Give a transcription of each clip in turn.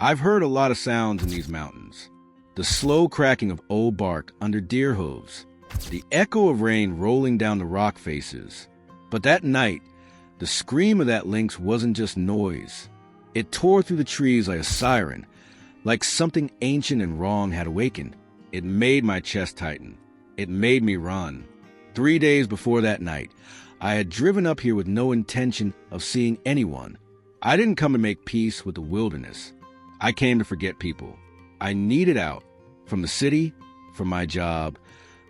I've heard a lot of sounds in these mountains. The slow cracking of old bark under deer hooves, the echo of rain rolling down the rock faces. But that night, the scream of that lynx wasn't just noise. It tore through the trees like a siren, like something ancient and wrong had awakened. It made my chest tighten. It made me run. 3 days before that night, I had driven up here with no intention of seeing anyone. I didn't come to make peace with the wilderness. I came to forget people. I needed out, from the city, from my job,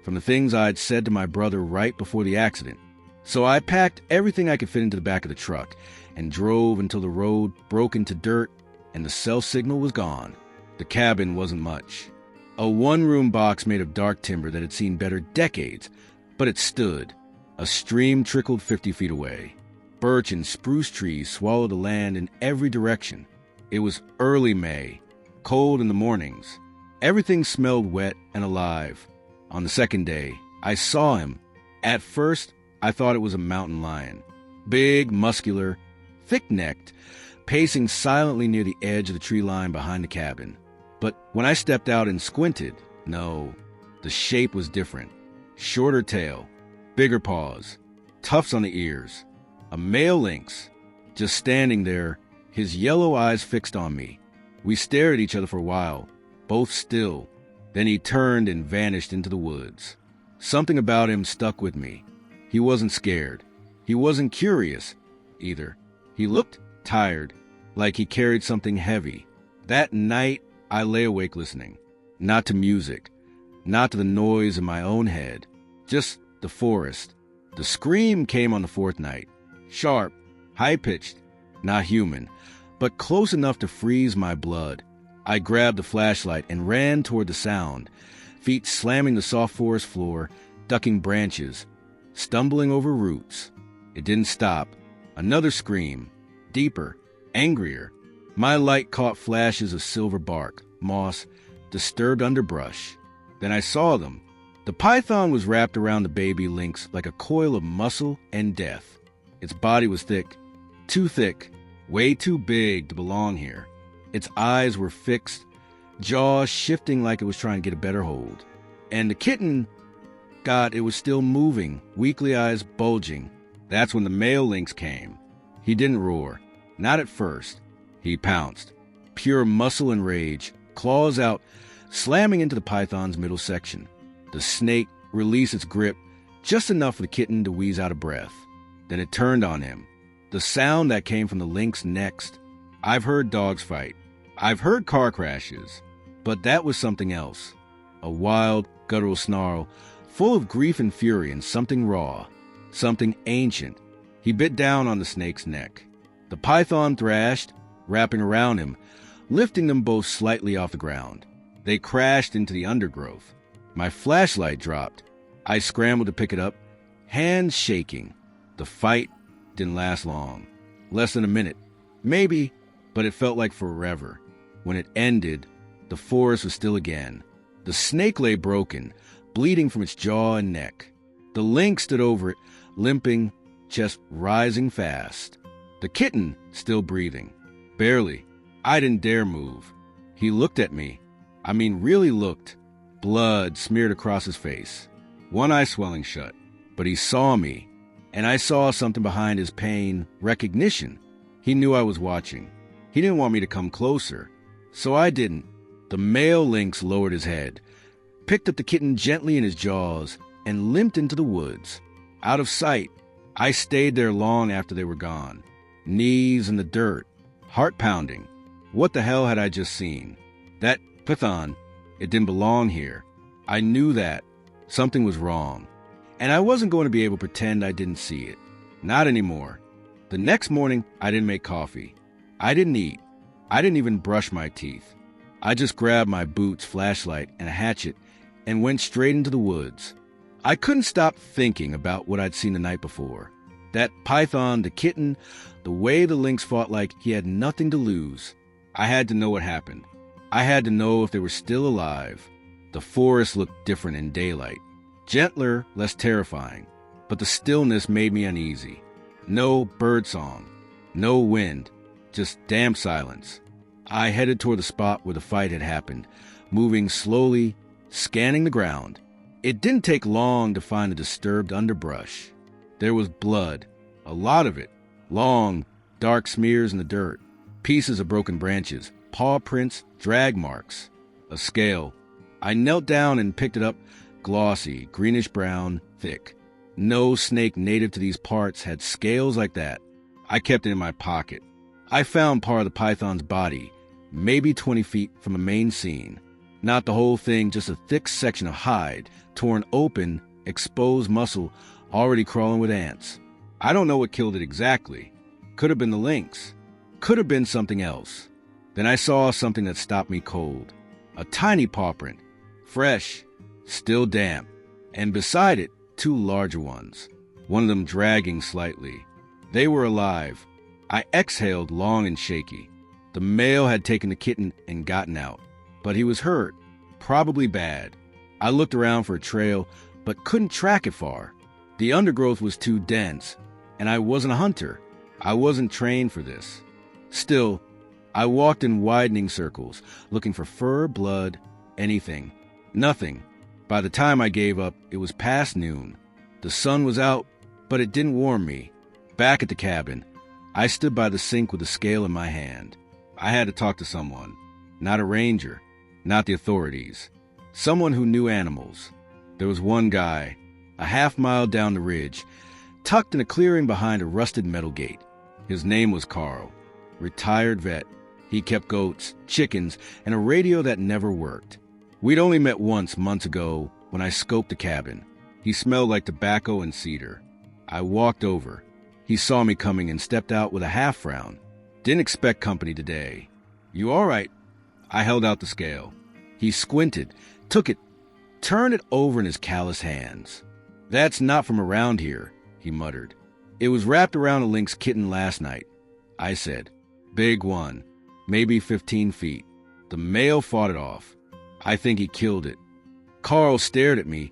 from the things I'd said to my brother right before the accident. So I packed everything I could fit into the back of the truck and drove until the road broke into dirt and the cell signal was gone. The cabin wasn't much. A one-room box made of dark timber that had seen better decades, but it stood. A stream trickled 50 feet away. Birch and spruce trees swallowed the land in every direction. It was early May, cold in the mornings. Everything smelled wet and alive. On the second day, I saw him. At first, I thought it was a mountain lion. Big, muscular, thick-necked, pacing silently near the edge of the tree line behind the cabin. But when I stepped out and squinted, no, the shape was different. Shorter tail, bigger paws, tufts on the ears. A male lynx, just standing there, his yellow eyes fixed on me. We stared at each other for a while, both still. Then he turned and vanished into the woods. Something about him stuck with me. He wasn't scared. He wasn't curious, either. He looked tired, like he carried something heavy. That night, I lay awake listening. Not to music, not to the noise in my own head, just the forest. The scream came on the fourth night. Sharp, high-pitched, not human, but close enough to freeze my blood. I grabbed the flashlight and ran toward the sound, feet slamming the soft forest floor, ducking branches, stumbling over roots. It didn't stop. Another scream, deeper, angrier. My light caught flashes of silver bark, moss, disturbed underbrush. Then I saw them. The python was wrapped around the baby lynx like a coil of muscle and death. Its body was thick, too thick, way too big to belong here. Its eyes were fixed, jaws shifting like it was trying to get a better hold. And the kitten, God, it was still moving, weakly eyes bulging. That's when the male lynx came. He didn't roar, not at first. He pounced, pure muscle and rage, claws out, slamming into the python's middle section. The snake released its grip, just enough for the kitten to wheeze out a breath. Then it turned on him. The sound that came from the lynx next. I've heard dogs fight. I've heard car crashes. But that was something else. A wild, guttural snarl, full of grief and fury and something raw. Something ancient. He bit down on the snake's neck. The python thrashed, wrapping around him, lifting them both slightly off the ground. They crashed into the undergrowth. My flashlight dropped. I scrambled to pick it up, hands shaking. The fight didn't last long. Less than a minute. Maybe, but it felt like forever. When it ended, the forest was still again. The snake lay broken, bleeding from its jaw and neck. The lynx stood over it, limping, chest rising fast. The kitten still breathing. Barely. I didn't dare move. He looked at me. I mean, really looked. Blood smeared across his face. One eye swelling shut. But he saw me. And I saw something behind his pain, recognition. He knew I was watching. He didn't want me to come closer. So I didn't. The male lynx lowered his head, picked up the kitten gently in his jaws, and limped into the woods. Out of sight. I stayed there long after they were gone. Knees in the dirt. Heart pounding. What the hell had I just seen? That python, it didn't belong here. I knew that. Something was wrong. And I wasn't going to be able to pretend I didn't see it. Not anymore. The next morning, I didn't make coffee. I didn't eat. I didn't even brush my teeth. I just grabbed my boots, flashlight, and a hatchet and went straight into the woods. I couldn't stop thinking about what I'd seen the night before. That python, the kitten, the way the lynx fought like he had nothing to lose. I had to know what happened. I had to know if they were still alive. The forest looked different in daylight. Gentler, less terrifying. But the stillness made me uneasy. No birdsong. No wind. Just damp silence. I headed toward the spot where the fight had happened, moving slowly, scanning the ground. It didn't take long to find the disturbed underbrush. There was blood, a lot of it, long, dark smears in the dirt, pieces of broken branches, paw prints, drag marks, a scale. I knelt down and picked it up, glossy, greenish-brown, thick. No snake native to these parts had scales like that. I kept it in my pocket. I found part of the python's body, maybe 20 feet from the main scene. Not the whole thing, just a thick section of hide, torn open, exposed muscle, already crawling with ants. I don't know what killed it exactly. Could have been the lynx. Could have been something else. Then I saw something that stopped me cold. A tiny paw print, fresh, still damp, and beside it, 2 larger ones, one of them dragging slightly. They were alive. I exhaled long and shaky. The male had taken the kitten and gotten out, but he was hurt, probably bad. I looked around for a trail, but couldn't track it far. The undergrowth was too dense, and I wasn't a hunter. I wasn't trained for this. Still, I walked in widening circles, looking for fur, blood, anything. Nothing. By the time I gave up, it was past noon. The sun was out, but it didn't warm me. Back at the cabin, I stood by the sink with a scale in my hand. I had to talk to someone. Not a ranger, not the authorities. Someone who knew animals. There was one guy, a half-mile down the ridge, tucked in a clearing behind a rusted metal gate. His name was Carl. Retired vet. He kept goats, chickens, and a radio that never worked. We'd only met once months ago when I scoped the cabin. He smelled like tobacco and cedar. I walked over. He saw me coming and stepped out with a half-frown. Didn't expect company today. You all right? I held out the scale. He squinted, took it, turned it over in his callous hands. That's not from around here, he muttered. It was wrapped around a lynx kitten last night. I said, big one, maybe 15 feet. The male fought it off. I think he killed it. Carl stared at me,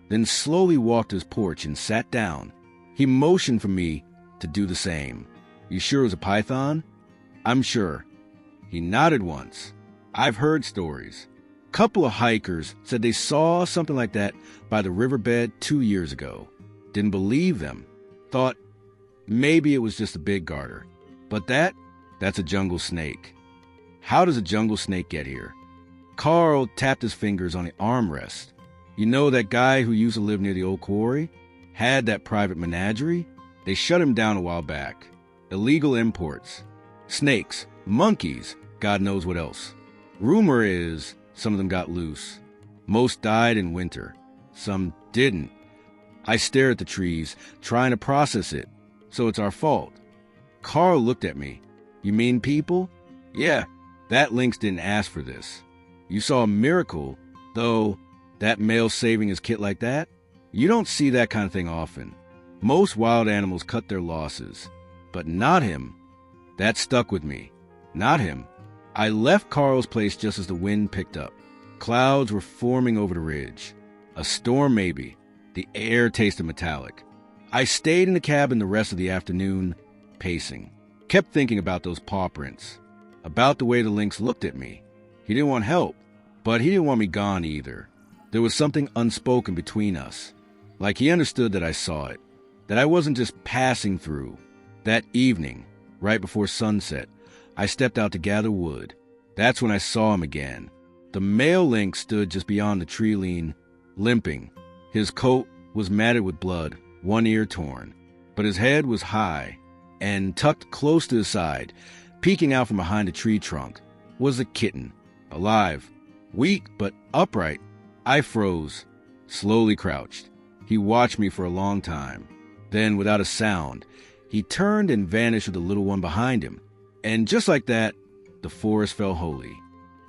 then slowly walked to his porch and sat down. He motioned for me to do the same. You sure it was a python? I'm sure. He nodded once. I've heard stories. Couple of hikers said they saw something like that by the riverbed 2 years ago. Didn't believe them. Thought maybe it was just a big garter. But that's a jungle snake. How does a jungle snake get here? Carl tapped his fingers on the armrest. You know that guy who used to live near the old quarry? Had that private menagerie? They shut him down a while back. Illegal imports. Snakes, monkeys, God knows what else. Rumor is some of them got loose. Most died in winter. Some didn't. I stare at the trees, trying to process it. So it's our fault. Carl looked at me. You mean people? Yeah, that lynx didn't ask for this. You saw a miracle, though, that male saving his kit like that? You don't see that kind of thing often. Most wild animals cut their losses. But not him. That stuck with me. Not him. I left Carl's place just as the wind picked up. Clouds were forming over the ridge. A storm maybe. The air tasted metallic. I stayed in the cabin the rest of the afternoon, pacing. Kept thinking about those paw prints. About the way the lynx looked at me. He didn't want help, but he didn't want me gone either. There was something unspoken between us. Like he understood that I saw it. That I wasn't just passing through. That evening, right before sunset, I stepped out to gather wood. That's when I saw him again. The male lynx stood just beyond the tree lean, limping. His coat was matted with blood, one ear torn. But his head was high, and tucked close to his side, peeking out from behind a tree trunk, was a kitten. Alive. Weak, but upright. I froze, slowly crouched. He watched me for a long time. Then, without a sound, he turned and vanished with the little one behind him. And just like that, the forest fell holy.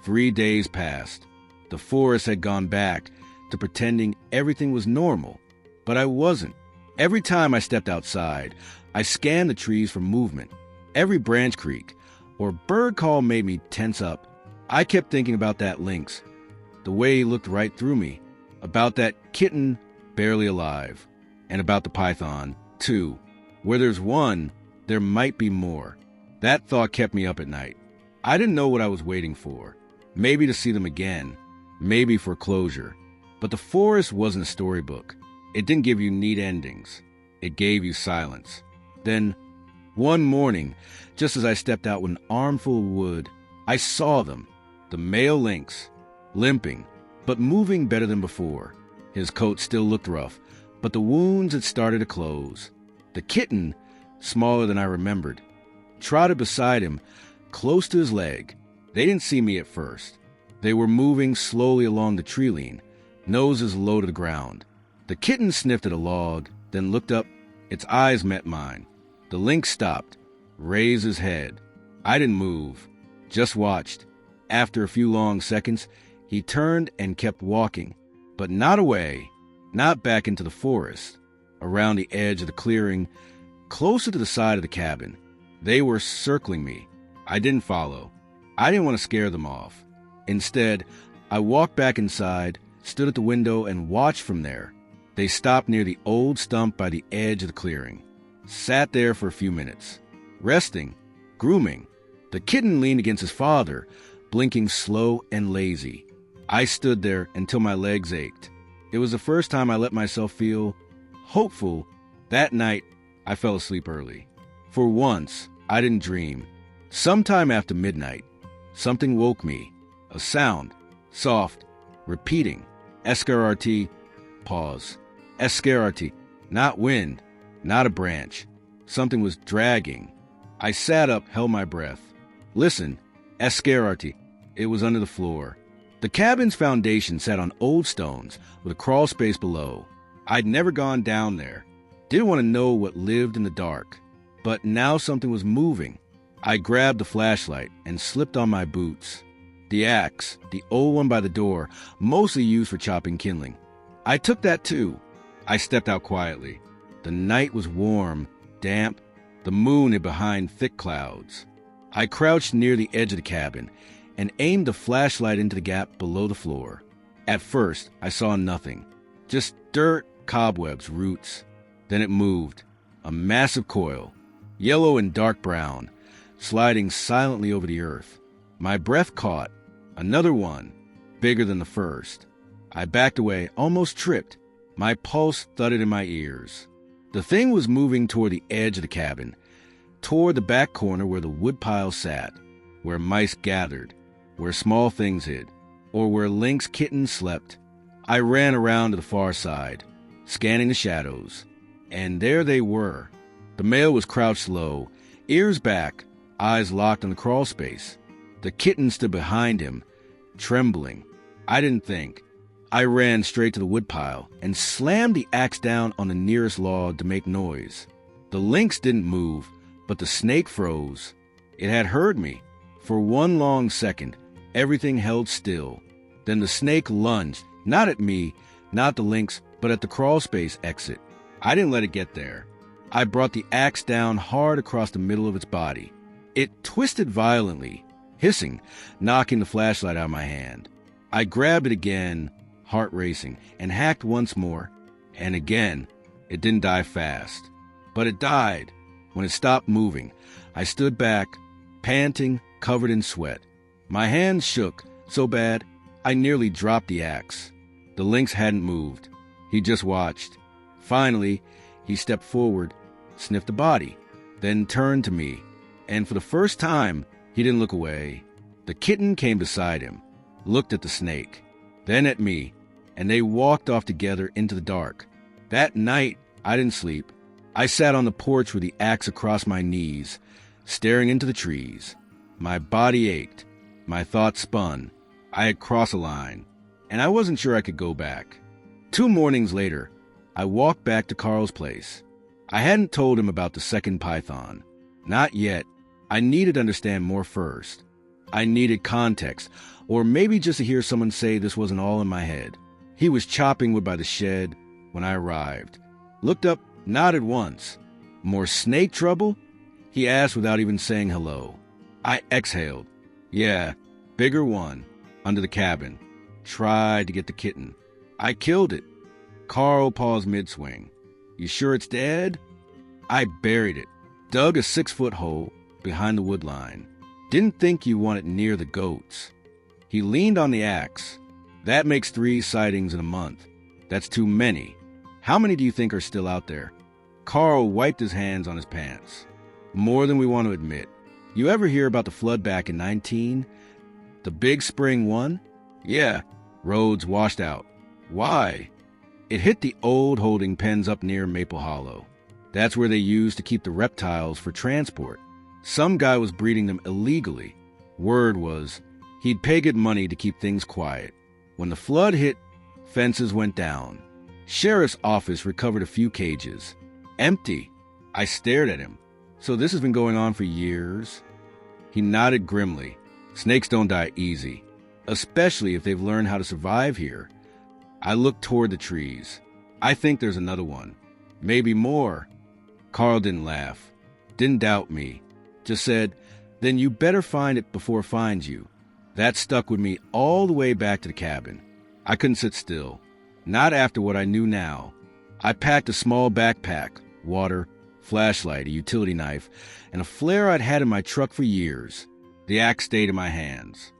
3 days passed. The forest had gone back to pretending everything was normal. But I wasn't. Every time I stepped outside, I scanned the trees for movement. Every branch creak or bird call made me tense up. I kept thinking about that lynx, the way he looked right through me, about that kitten barely alive, and about the python, too. Where there's one, there might be more. That thought kept me up at night. I didn't know what I was waiting for. Maybe to see them again, maybe for closure. But the forest wasn't a storybook. It didn't give you neat endings. It gave you silence. Then, one morning, just as I stepped out with an armful of wood, I saw them, the male lynx, limping, but moving better than before. His coat still looked rough, but the wounds had started to close. The kitten, smaller than I remembered, trotted beside him, close to his leg. They didn't see me at first. They were moving slowly along the tree line, noses low to the ground. The kitten sniffed at a log, then looked up. Its eyes met mine. The lynx stopped, raised his head. I didn't move, just watched. After a few long seconds, he turned and kept walking, but not away, not back into the forest, around the edge of the clearing, closer to the side of the cabin. They were circling me. I didn't follow. I didn't want to scare them off. Instead, I walked back inside, stood at the window, and watched from there. They stopped near the old stump by the edge of the clearing, sat there for a few minutes, resting, grooming. The kitten leaned against his father, blinking slow and lazy. I stood there until my legs ached. It was the first time I let myself feel hopeful. That night, I fell asleep early. For once, I didn't dream. Sometime after midnight, something woke me. A sound, soft, repeating. Escarrt, pause. Escarrt, not wind, not a branch. Something was dragging. I sat up, held my breath. Listen, Escarrt. It was under the floor. The cabin's foundation sat on old stones with a crawl space below. I'd never gone down there. Didn't want to know what lived in the dark. But now something was moving. I grabbed the flashlight and slipped on my boots. The axe, the old one by the door, mostly used for chopping kindling. I took that too. I stepped out quietly. The night was warm, damp. The moon hid behind thick clouds. I crouched near the edge of the cabin and aimed the flashlight into the gap below the floor. At first, I saw nothing. Just dirt, cobwebs, roots. Then it moved. A massive coil, yellow and dark brown, sliding silently over the earth. My breath caught. Another one, bigger than the first. I backed away, almost tripped. My pulse thudded in my ears. The thing was moving toward the edge of the cabin, toward the back corner where the woodpile sat, where mice gathered, where small things hid, or where lynx kittens slept. I ran around to the far side, scanning the shadows, and there they were. The male was crouched low, ears back, eyes locked on the crawl space. The kitten stood behind him, trembling. I didn't think. I ran straight to the woodpile and slammed the axe down on the nearest log to make noise. The lynx didn't move, but the snake froze. It had heard me. For one long second, everything held still. Then the snake lunged, not at me, not the lynx, but at the crawl space exit. I didn't let it get there. I brought the axe down hard across the middle of its body. It twisted violently, hissing, knocking the flashlight out of my hand. I grabbed it again, heart racing, and hacked once more. And again, it didn't die fast. But it died. When it stopped moving, I stood back, panting, covered in sweat. My hands shook so bad I nearly dropped the axe. The lynx hadn't moved. He just watched. Finally, he stepped forward, sniffed the body, then turned to me. And for the first time, he didn't look away. The kitten came beside him, looked at the snake, then at me, and they walked off together into the dark. That night, I didn't sleep. I sat on the porch with the axe across my knees, staring into the trees. My body ached. My thoughts spun. I had crossed a line, and I wasn't sure I could go back. 2 mornings later, I walked back to Carl's place. I hadn't told him about the second python. Not yet. I needed to understand more first. I needed context, or maybe just to hear someone say this wasn't all in my head. He was chopping wood by the shed when I arrived. Looked up, nodded once. More snake trouble? He asked without even saying hello. I exhaled. Yeah, bigger one, under the cabin. Tried to get the kitten. I killed it. Carl paused mid-swing. You sure it's dead? I buried it. Dug a 6-foot hole behind the wood line. Didn't think you wanted near the goats. He leaned on the axe. That makes 3 sightings in a month. That's too many. How many do you think are still out there? Carl wiped his hands on his pants. More than we want to admit. You ever hear about the flood back in 19? The big spring one? Yeah, roads washed out. Why? It hit the old holding pens up near Maple Hollow. That's where they used to keep the reptiles for transport. Some guy was breeding them illegally. Word was, he'd pay good money to keep things quiet. When the flood hit, fences went down. Sheriff's office recovered a few cages. Empty. I stared at him. So this has been going on for years? He nodded grimly. Snakes don't die easy, especially if they've learned how to survive here. I looked toward the trees. I think there's another one. Maybe more. Carl didn't laugh. Didn't doubt me. Just said, then you better find it before it finds you. That stuck with me all the way back to the cabin. I couldn't sit still. Not after what I knew now. I packed a small backpack, water, flashlight, a utility knife, and a flare I'd had in my truck for years. The axe stayed in my hands.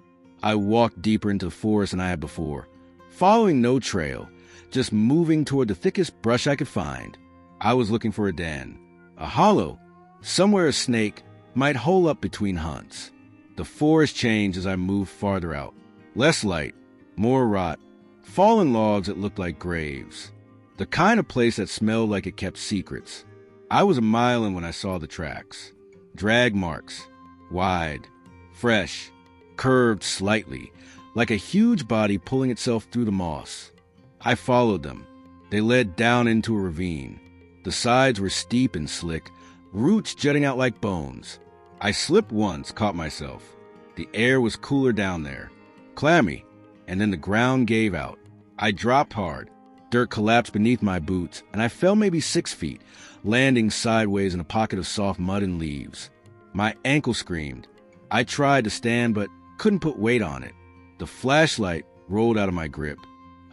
I walked deeper into the forest than I had before, following no trail, just moving toward the thickest brush I could find. I was looking for a den, a hollow, somewhere a snake might hole up between hunts. The forest changed as I moved farther out. Less light, more rot, fallen logs that looked like graves. The kind of place that smelled like it kept secrets. I was a mile in when I saw the tracks. Drag marks, wide, fresh, curved slightly, like a huge body pulling itself through the moss. I followed them. They led down into a ravine. The sides were steep and slick, roots jutting out like bones. I slipped once, caught myself. The air was cooler down there, clammy, and then the ground gave out. I dropped hard. Dirt collapsed beneath my boots, and I fell maybe 6 feet, landing sideways in a pocket of soft mud and leaves. My ankle screamed. I tried to stand, but couldn't put weight on it. The flashlight rolled out of my grip.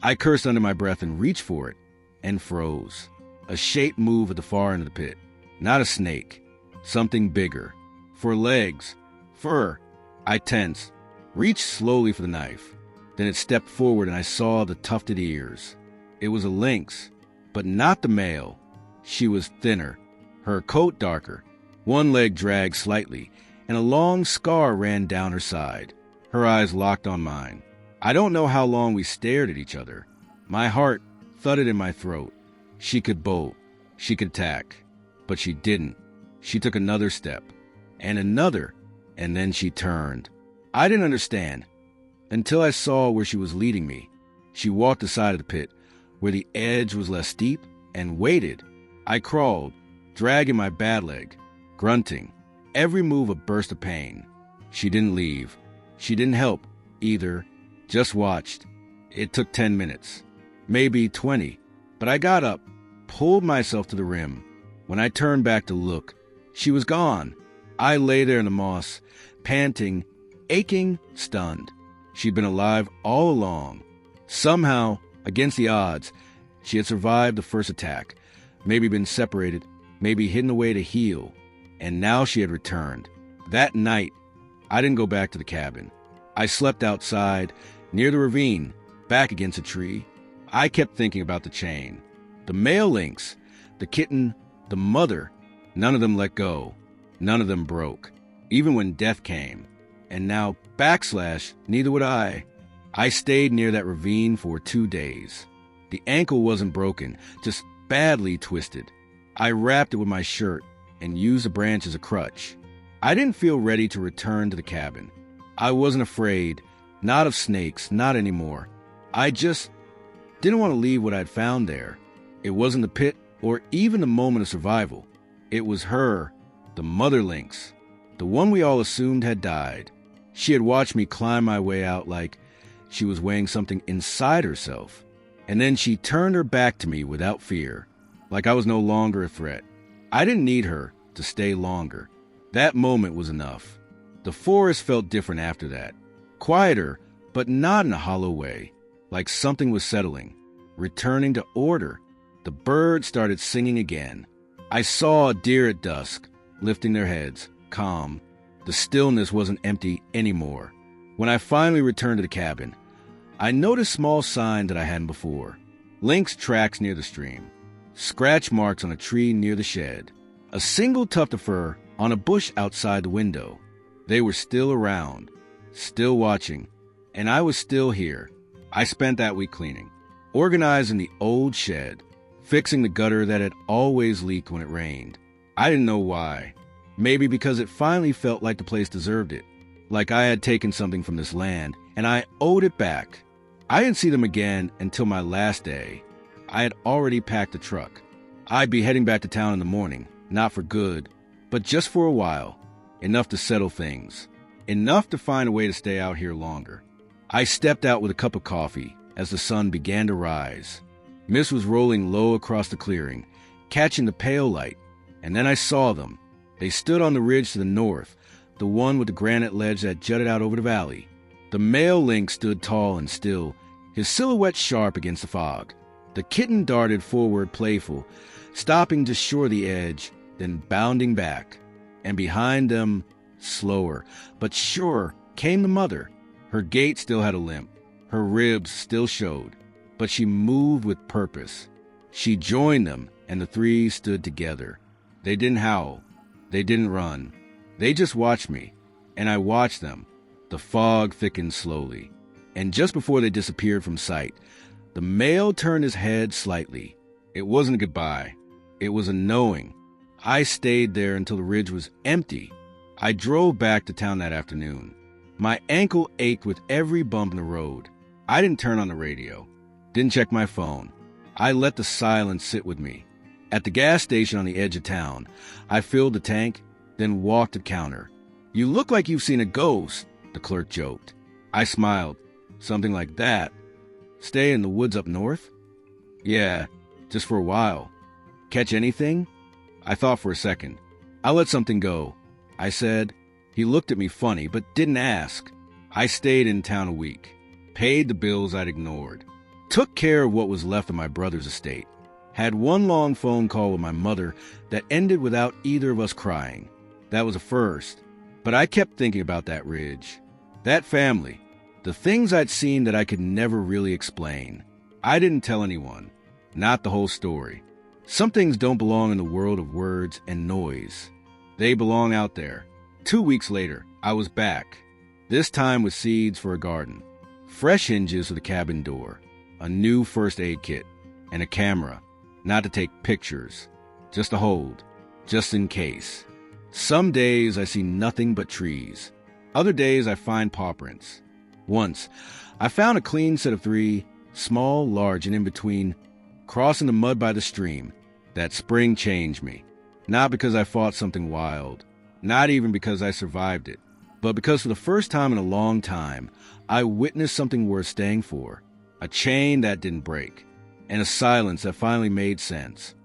I cursed under my breath and reached for it, and froze. A shape moved at the far end of the pit. Not a snake. Something bigger. 4 legs. Fur. I tensed. Reached slowly for the knife. Then it stepped forward and I saw the tufted ears. It was a lynx, but not the male. She was thinner, her coat darker. 1 leg dragged slightly, and a long scar ran down her side. Her eyes locked on mine. I don't know how long we stared at each other. My heart thudded in my throat. She could bolt. She could attack. But she didn't. She took another step. And another. And then she turned. I didn't understand. Until I saw where she was leading me. She walked the side of the pit, where the edge was less steep, and waited. I crawled, dragging my bad leg, grunting. Every move a burst of pain. She didn't leave. She didn't help, either. Just watched. It took 10 minutes. Maybe 20. But I got up, pulled myself to the rim. When I turned back to look, she was gone. I lay there in the moss, panting, aching, stunned. She'd been alive all along. Somehow, against the odds, she had survived the first attack, maybe been separated, maybe hidden away to heal, and now she had returned. That night, I didn't go back to the cabin. I slept outside, near the ravine, back against a tree. I kept thinking about the chain. The male lynx, the kitten, the mother, none of them let go. None of them broke, even when death came. And now, neither would I. I stayed near that ravine for 2 days. The ankle wasn't broken, just badly twisted. I wrapped it with my shirt and used the branch as a crutch. I didn't feel ready to return to the cabin. I wasn't afraid, not of snakes, not anymore. I just didn't want to leave what I'd found there. It wasn't the pit or even the moment of survival. It was her, the mother lynx, the one we all assumed had died. She had watched me climb my way out like she was weighing something inside herself. And then she turned her back to me without fear, like I was no longer a threat. I didn't need her to stay longer. That moment was enough. The forest felt different after that. Quieter, but not in a hollow way. Like something was settling, returning to order. The birds started singing again. I saw a deer at dusk, lifting their heads, calm. The stillness wasn't empty anymore. When I finally returned to the cabin, I noticed small signs that I hadn't before. Lynx tracks near the stream, scratch marks on a tree near the shed, a single tuft of fur on a bush outside the window. They were still around, still watching, and I was still here. I spent that week cleaning, organizing the old shed, fixing the gutter that had always leaked when it rained. I didn't know why. Maybe because it finally felt like the place deserved it, like I had taken something from this land, and I owed it back. I didn't see them again until my last day. I had already packed the truck. I'd be heading back to town in the morning, not for good, but just for a while. Enough to settle things. Enough to find a way to stay out here longer. I stepped out with a cup of coffee as the sun began to rise. Mist was rolling low across the clearing, catching the pale light, and then I saw them. They stood on the ridge to the north, the one with the granite ledge that jutted out over the valley. The male lynx stood tall and still, his silhouette sharp against the fog. The kitten darted forward playful, stopping to shore the edge, then bounding back. And behind them, slower but sure, came the mother. Her gait still had a limp. Her ribs still showed, but she moved with purpose. She joined them, and the three stood together. They didn't howl. They didn't run. They just watched me, and I watched them. The fog thickened slowly, and just before they disappeared from sight, the male turned his head slightly. It wasn't a goodbye. It was a knowing. I stayed there until the ridge was empty. I drove back to town that afternoon. My ankle ached with every bump in the road. I didn't turn on the radio. Didn't check my phone. I let the silence sit with me. At the gas station on the edge of town, I filled the tank, then walked to the counter. "You look like you've seen a ghost," the clerk joked. I smiled. "Something like that. Stay in the woods up north?" "Yeah, just for a while." "Catch anything?" I thought for a second. "I let something go," I said. He looked at me funny, but didn't ask. I stayed in town a week, paid the bills I'd ignored, took care of what was left of my brother's estate, had one long phone call with my mother that ended without either of us crying. That was a first, but I kept thinking about that ridge, that family, the things I'd seen that I could never really explain. I didn't tell anyone, not the whole story. Some things don't belong in the world of words and noise. They belong out there. 2 weeks later, I was back, this time with seeds for a garden, fresh hinges for the cabin door, a new first aid kit, and a camera, not to take pictures, just to hold, just in case. Some days I see nothing but trees. Other days I find paw prints. Once, I found a clean set of 3, small, large, and in between, crossing the mud by the stream. That spring changed me, not because I fought something wild, not even because I survived it, but because for the first time in a long time, I witnessed something worth staying for, a chain that didn't break, and a silence that finally made sense.